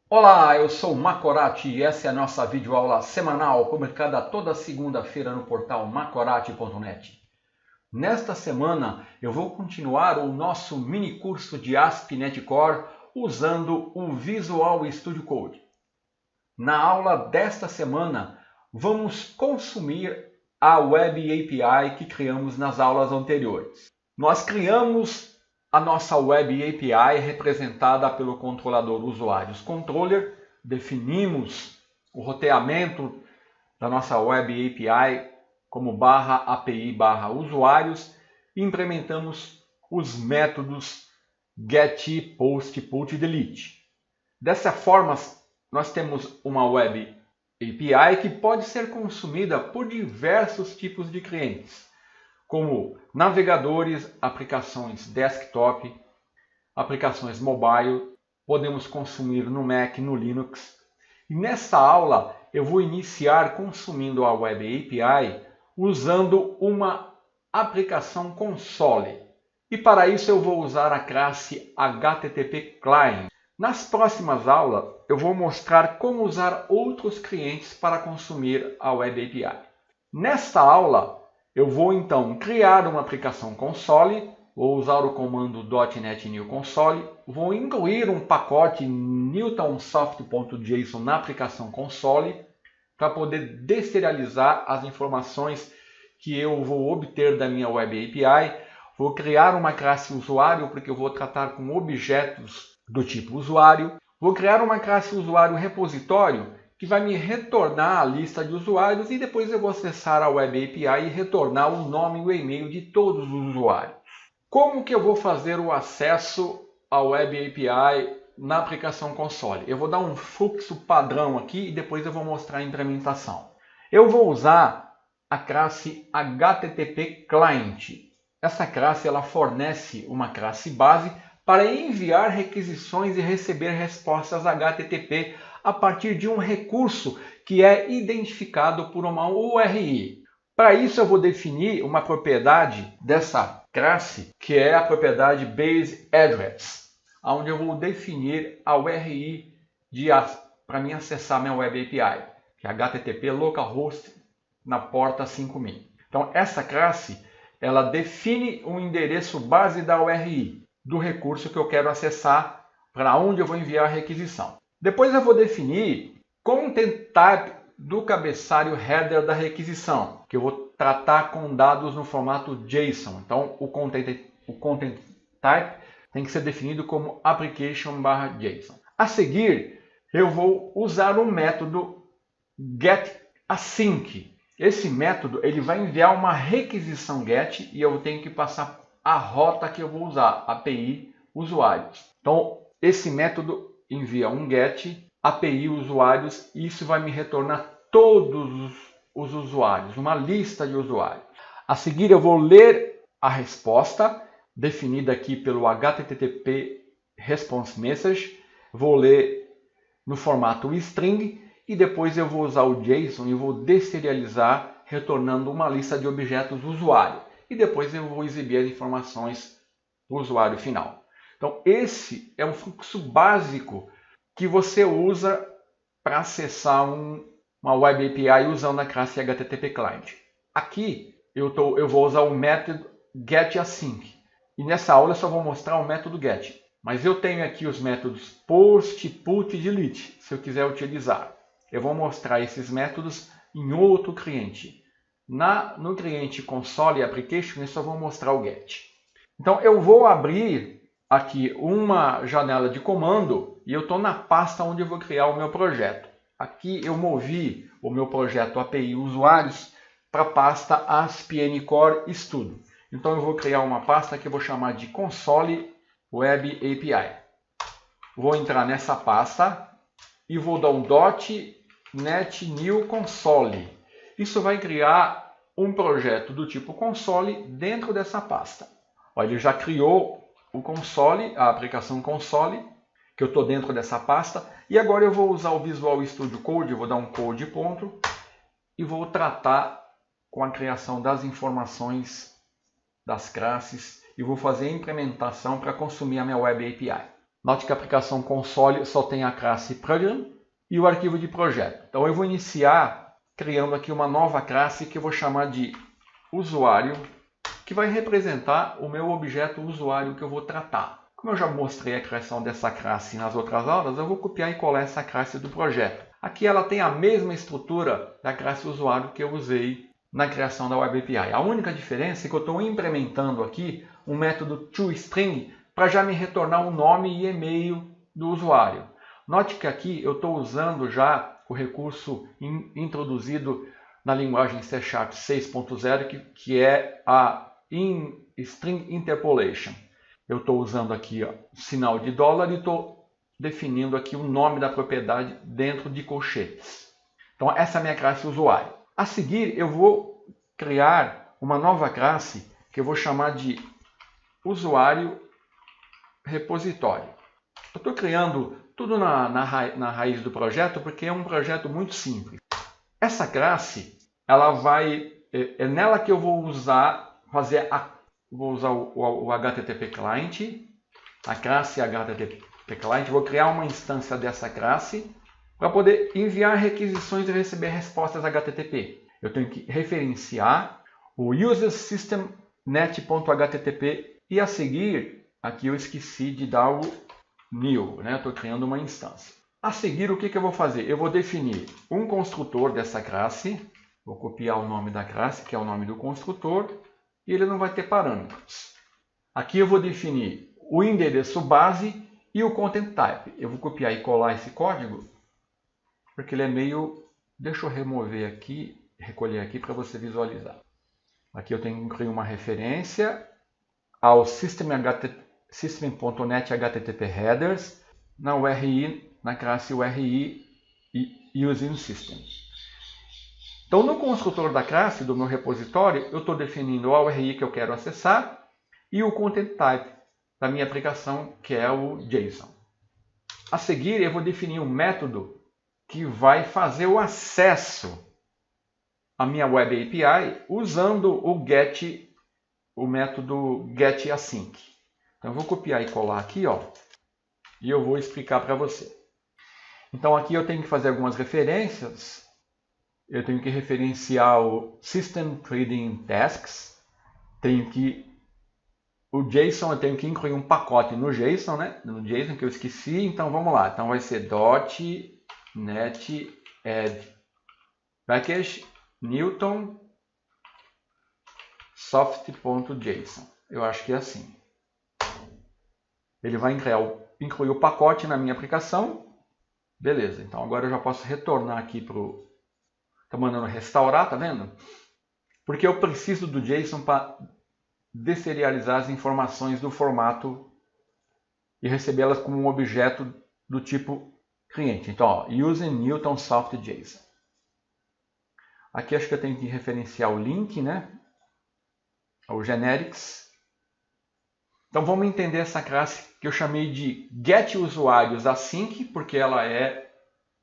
Olá, eu sou o Macorati e essa é a nossa videoaula semanal publicada toda segunda-feira no portal macorati.net. Nesta semana eu vou continuar o nosso mini curso de ASP.NET Core usando o Visual Studio Code. Na aula desta semana vamos consumir a Web API que criamos nas aulas anteriores. Nós criamos a nossa Web API representada pelo controlador usuários controller, definimos o roteamento da nossa Web API como /API /usuários e implementamos os métodos get, post, put e delete. Dessa forma, nós temos uma Web API que pode ser consumida por diversos tipos de clientes, como navegadores, aplicações desktop, aplicações mobile, podemos consumir no Mac, no Linux. E nesta aula eu vou iniciar consumindo a Web API usando uma aplicação console. E para isso eu vou usar a classe HTTP Client. Nas próximas aulas eu vou mostrar como usar outros clientes para consumir a Web API. Nesta aula eu vou então criar uma aplicação console, vou usar o comando .NET New Console, vou incluir um pacote newtonsoft.json na aplicação console para poder deserializar as informações que eu vou obter da minha Web API. Vou criar uma classe usuário porque eu vou tratar com objetos do tipo usuário. Vou criar uma classe usuário repositório que vai me retornar a lista de usuários e depois eu vou acessar a Web API e retornar o nome e o e-mail de todos os usuários. Como que eu vou fazer o acesso à Web API na aplicação console? Eu vou dar um fluxo padrão aqui e depois eu vou mostrar a implementação. Eu vou usar a classe HTTP Client. Essa classe ela fornece uma classe base para enviar requisições e receber respostas HTTP a partir de um recurso que é identificado por uma URI. Para isso eu vou definir uma propriedade dessa classe, que é a propriedade Base Address, onde eu vou definir a URI para mim acessar minha Web API, que é HTTP localhost na porta 5000. Então essa classe ela define o endereço base da URI do recurso que eu quero acessar, para onde eu vou enviar a requisição. Depois eu vou definir content type do cabeçalho header da requisição, que eu vou tratar com dados no formato JSON. Então o content type tem que ser definido como application/JSON. A seguir, eu vou usar o método getAsync. Esse método ele vai enviar uma requisição GET e eu tenho que passar a rota que eu vou usar, API usuários. Então, esse método envia um GET, API usuários, e isso vai me retornar todos os usuários, uma lista de usuários. A seguir, eu vou ler a resposta, definida aqui pelo HTTP Response Message. Vou ler no formato string. E depois eu vou usar o JSON e vou deserializar, retornando uma lista de objetos usuário. E depois eu vou exibir as informações do usuário final. Então esse é um fluxo básico que você usa para acessar uma Web API usando a classe HTTP Client. Aqui eu vou usar o método getAsync. E nessa aula eu só vou mostrar o método get. Mas eu tenho aqui os métodos post, put e delete, se eu quiser utilizar. Eu vou mostrar esses métodos em outro cliente. No cliente console application, eu só vou mostrar o get. Então eu vou abrir aqui uma janela de comando e eu estou na pasta onde eu vou criar o meu projeto. Aqui eu movi o meu projeto API usuários para a pasta ASP.NET Core Studio. Então eu vou criar uma pasta que eu vou chamar de console Web API. Vou entrar nessa pasta e vou dar um .NET New Console. Isso vai criar um projeto do tipo console dentro dessa pasta. Olha, ele já criou o console, a aplicação console, que eu estou dentro dessa pasta. E agora eu vou usar o Visual Studio Code, eu vou dar um code ponto e vou tratar com a criação das informações das classes e vou fazer a implementação para consumir a minha Web API. Note que a aplicação console só tem a classe Program e o arquivo de projeto. Então eu vou iniciar criando aqui uma nova classe que eu vou chamar de usuário, que vai representar o meu objeto usuário que eu vou tratar. Como eu já mostrei a criação dessa classe nas outras aulas, eu vou copiar e colar essa classe do projeto. Aqui ela tem a mesma estrutura da classe usuário que eu usei na criação da Web API. A única diferença é que eu estou implementando aqui um método toString para já me retornar o nome e e-mail do usuário. Note que aqui eu estou usando já o recurso introduzido na linguagem C# 6.0, que é a String Interpolation. Eu estou usando aqui o sinal de dólar e estou definindo aqui o nome da propriedade dentro de colchetes. Então essa é a minha classe usuário. A seguir eu vou criar uma nova classe que eu vou chamar de usuário repositório. Eu estou criando tudo na raiz do projeto porque é um projeto muito simples. Essa classe, ela vai, é nela que eu vou usar, o HTTP Client, a classe HTTP Client. Vou criar uma instância dessa classe para poder enviar requisições e receber respostas HTTP. Eu tenho que referenciar o user system net.http e a seguir, aqui eu esqueci de dar o new, né? Estou criando uma instância. A seguir, o que eu vou fazer? Eu vou definir um construtor dessa classe, vou copiar o nome da classe, que é o nome do construtor, e ele não vai ter parâmetros. Aqui eu vou definir o endereço base e o content type. Eu vou copiar e colar esse código, porque ele é meio... Deixa eu remover aqui, recolher aqui para você visualizar. Aqui eu tenho que incluir uma referência ao system.net HTTP headers na URI, na classe URI e using system. Então no construtor da classe do meu repositório eu estou definindo a URI que eu quero acessar e o content type da minha aplicação, que é o JSON. A seguir eu vou definir um método que vai fazer o acesso à minha Web API usando o método getAsync. Então eu vou copiar e colar aqui, ó, e eu vou explicar para você. Então aqui eu tenho que fazer algumas referências. Eu tenho que referenciar o System Trading Tasks. O JSON eu tenho que incluir um pacote no JSON, né? No JSON que eu esqueci. Então vamos lá. Então vai ser .NET add package Newton soft.json. Eu acho que é assim. Ele vai incluir o pacote na minha aplicação. Beleza. Então agora eu já posso retornar aqui para o... Está mandando restaurar, tá vendo? Porque eu preciso do JSON para deserializar as informações do formato e recebê-las como um objeto do tipo cliente. Então, ó, using Newton Soft JSON. Aqui acho que eu tenho que referenciar o link, né? O generics. Então vamos entender essa classe que eu chamei de getUsuáriosAsync, porque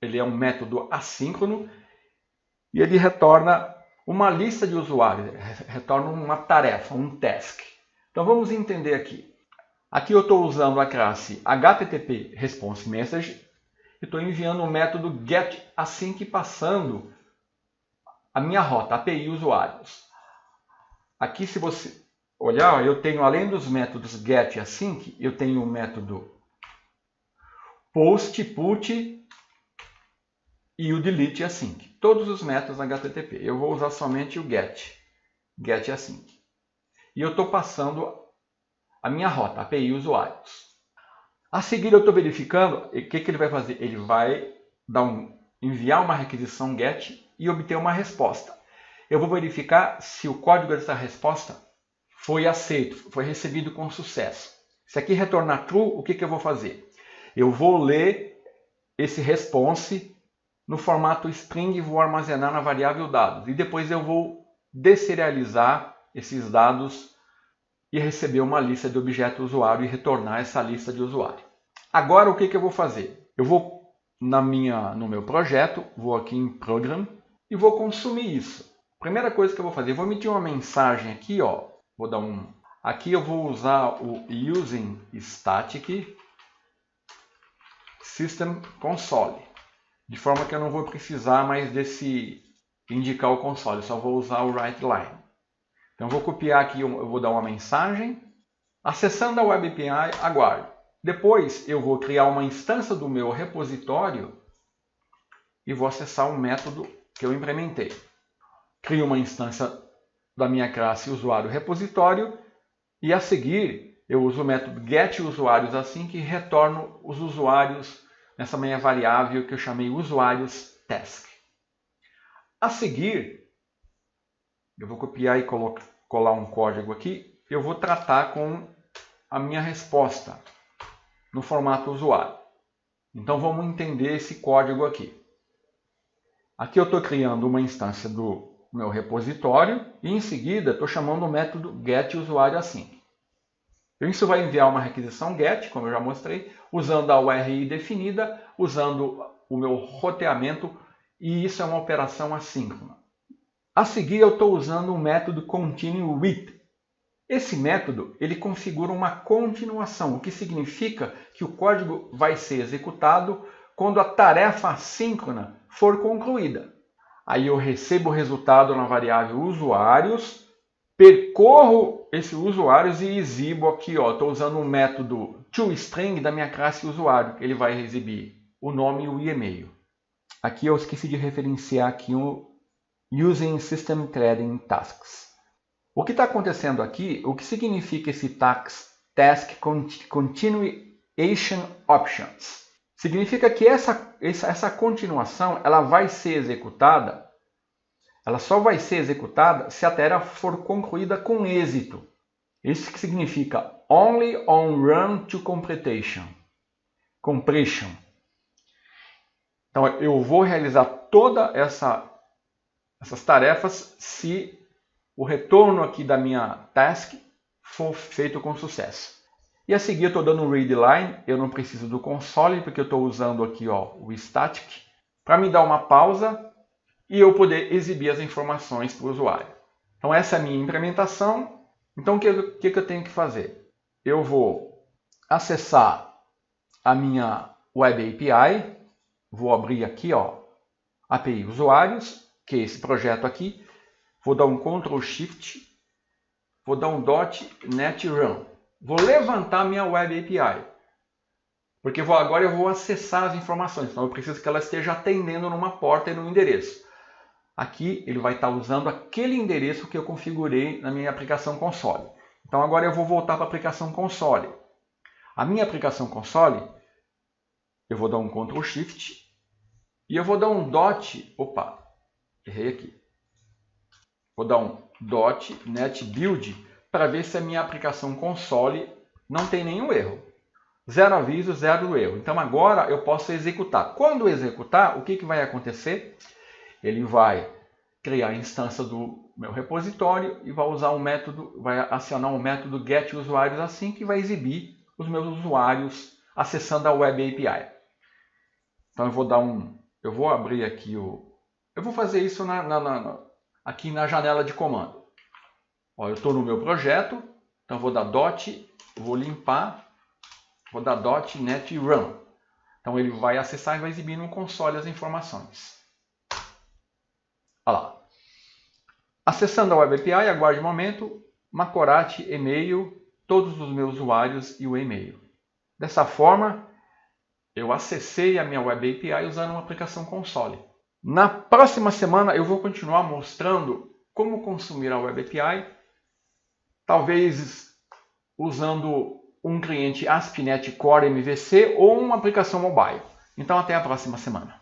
ele é um método assíncrono e ele retorna uma lista de usuários, retorna uma tarefa, um task. Então vamos entender aqui. Aqui eu estou usando a classe HTTP Response Message e estou enviando o método getAsync passando a minha rota, API usuários. Aqui se você olhar, eu tenho, além dos métodos getAsync, eu tenho o método post, put e o delete async. Todos os métodos HTTP. Eu vou usar somente o getAsync. E eu estou passando a minha rota, API usuários. A seguir eu estou verificando o que ele vai fazer. Ele vai enviar uma requisição GET e obter uma resposta. Eu vou verificar se o código dessa resposta foi aceito, foi recebido com sucesso. Se aqui retornar true, o que eu vou fazer? Eu vou ler esse response no formato string e vou armazenar na variável dados. E depois eu vou deserializar esses dados e receber uma lista de objeto usuário e retornar essa lista de usuário. Agora o que eu vou fazer? Eu vou no meu projeto, vou aqui em Program e vou consumir isso. Primeira coisa que eu vou fazer, eu vou emitir uma mensagem aqui, ó. Vou dar aqui eu vou usar o using static System Console, de forma que eu não vou precisar mais desse indicar o console, só vou usar o WriteLine. Então eu vou copiar aqui, eu vou dar uma mensagem, acessando a Web API, aguarde. Depois eu vou criar uma instância do meu repositório e vou acessar um método que eu implementei. Crio uma instância da minha classe usuário repositório e a seguir eu uso o método getUsuários assim que retorno os usuários nessa minha variável que eu chamei usuários task. A seguir, eu vou copiar e colar um código aqui, eu vou tratar com a minha resposta no formato usuário. Então vamos entender esse código aqui. Aqui eu estou criando uma instância do meu repositório e em seguida estou chamando o método getUsuárioAsync. Isso vai enviar uma requisição get, como eu já mostrei, usando a URI definida, usando o meu roteamento, e isso é uma operação assíncrona. A seguir eu estou usando o método continueWith. Esse método ele configura uma continuação, o que significa que o código vai ser executado quando a tarefa assíncrona for concluída. Aí eu recebo o resultado na variável usuários, percorro esses usuários e exibo aqui, estou usando o método toString da minha classe usuário. Ele vai exibir o nome e o e-mail. Aqui eu esqueci de referenciar aqui o Using System Threading Tasks. O que está acontecendo aqui, o que significa esse Task Continuation Options? Significa que essa continuação ela vai ser executada, ela só vai ser executada se a tarefa for concluída com êxito. Isso que significa Only on Run to Completion. Então eu vou realizar todas essas tarefas se o retorno aqui da minha task for feito com sucesso. E a seguir eu estou dando um readline, eu não preciso do console, porque eu estou usando aqui o static, para me dar uma pausa e eu poder exibir as informações para o usuário. Então essa é a minha implementação. Então o que eu tenho que fazer? Eu vou acessar a minha Web API, vou abrir aqui API Usuários, que é esse projeto aqui, vou dar um Ctrl Shift, vou dar um .NET Run. Vou levantar minha Web API, porque agora eu vou acessar as informações, então eu preciso que ela esteja atendendo numa porta e num endereço. Aqui ele vai estar usando aquele endereço que eu configurei na minha aplicação console. Então agora eu vou voltar para a aplicação console. A minha aplicação console, eu vou dar um Ctrl Shift e eu vou dar um errei aqui. Vou dar um .NET Build para ver se a minha aplicação console não tem nenhum erro. Zero aviso, zero erro. Então agora eu posso executar. Quando executar, o que vai acontecer? Ele vai criar a instância do meu repositório e vai usar vai acionar um método getUsuáriosAsync que vai exibir os meus usuários acessando a Web API. Então eu vou abrir aqui eu vou fazer isso aqui na janela de comando. Eu estou no meu projeto, então vou dar vou limpar, vou dar .NET Run. Então ele vai acessar e vai exibir no console as informações. Olha lá. Acessando a Web API, aguarde um momento, Macorati, e-mail, todos os meus usuários e o e-mail. Dessa forma, eu acessei a minha Web API usando uma aplicação console. Na próxima semana eu vou continuar mostrando como consumir a Web API, talvez usando um cliente ASP.NET Core MVC ou uma aplicação mobile. Então até a próxima semana.